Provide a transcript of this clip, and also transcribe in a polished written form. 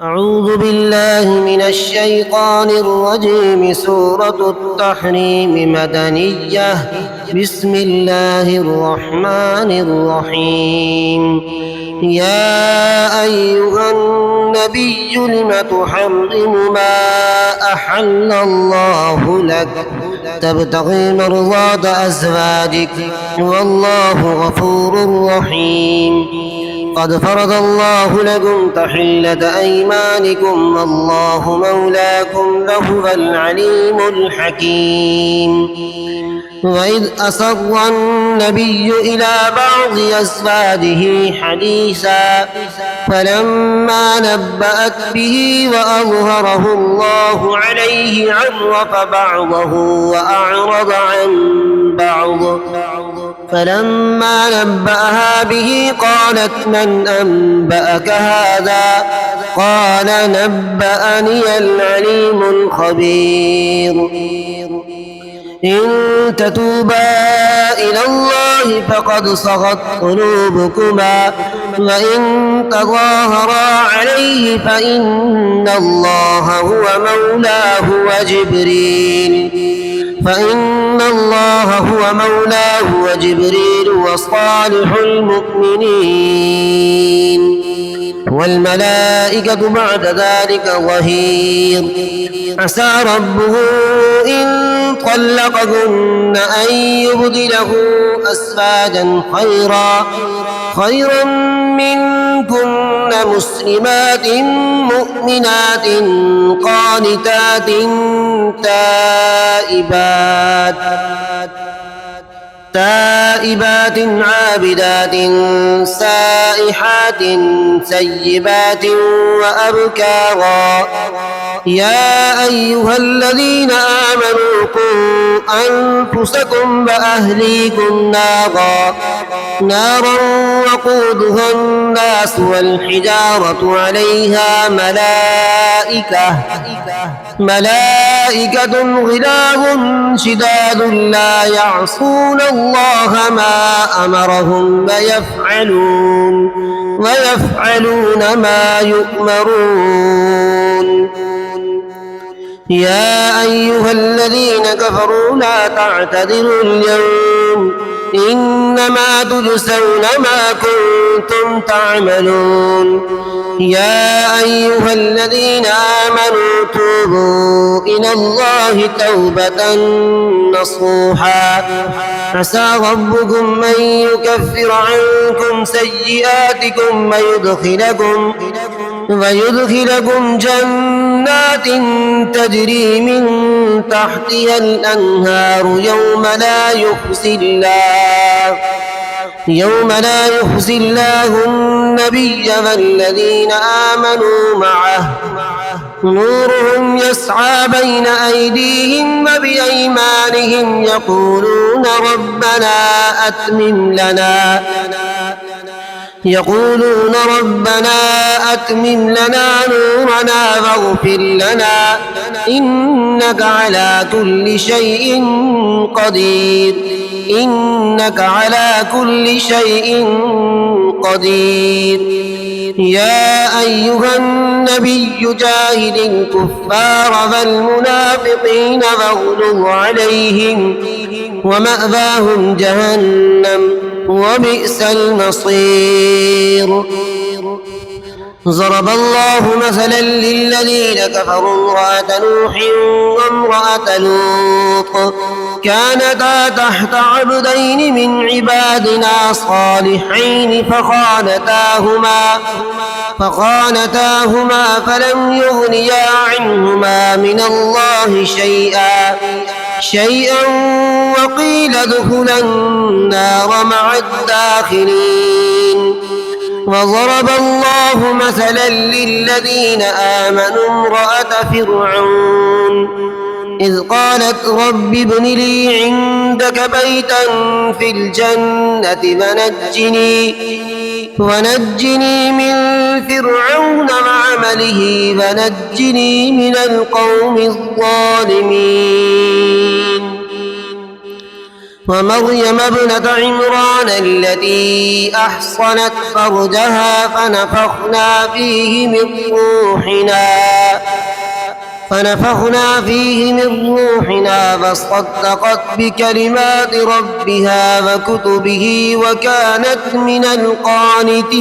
أعوذ بالله من الشيطان الرجيم. سورة التحريم مدنية. بسم الله الرحمن الرحيم. يا أيها النبي لم تحرم ما أحل الله لك تبتغي مرضات أزواجك والله غفور رحيم. قد فرض الله لكم تحلة أيمانكم والله مولاكم وهو العليم الحكيم. وإذ أسر النبي إلى بعض أزواجه حديثا فلما نبأت به وأظهره الله عليه عرف بعضه وأعرض عن بعض. فلما نبأها به قالت من أنبأك هذا؟ قال نبأني العليم الخبير. إن تتوبا إلى الله فقد صغت قلوبكما وإن تظاهرا عليه فإن الله هو مولاه وجبريل وصالح المؤمنين والملائكة بعد ذلك ظهير. عسى ربه إن طلقكن أن يبدله أزواجا خيرا منكن مسلمات مؤمنات قانتات تائبات عابدات سائحات سيبات وأبكارا. يا أيها الذين آمنوا قوا أنفسكم وأهليكم نارا وقودها الناس والحجارة عليها ملائكة غلاظ شداد لا يعصون الله ما أمرهم ويفعلون ما يؤمرون. يا أيها الذين كفروا لا تعتذروا اليوم إنما تجزون ما كنتم تعملون. يا أيها الذين آمنوا توبوا إلى الله توبة نصوحا عسى ربكم أن يكفر عنكم سيئاتكم ويدخلكم جنات تجري من تحتها الأنهار يوم لا يخزي الله النبي والذين آمنوا معه نورهم يسعى بين أيديهم وبأيمانهم يقولون ربنا أتمم لنا نورنا واغفر لنا إنك على كل شيء قدير. يا أيها النبي جاهد الكفار والمنافقين واغلظ عليهم ومأواهم جهنم وبئس المصير. ضرب الله مثلا للذين كفروا امرأة نوح وامرأة لوط كانتا تحت عبدين من عبادنا صالحين فخانتاهما فلم يغنيا عنهما من الله شيئا وقيل ادخلا النار مع الداخلين. وضرب الله مثلا للذين آمنوا امرأة فرعون إذ قالت رب ابن لي عندك بيتا في الجنة ونجني من فرعون وعمله ونجني من القوم الظالمين. ومريم ابنة عمران التي أحصنت فرجها فنفخنا فيه من روحنا فاصطدقت بكلمات ربها وكتبه وكانت من القانتين.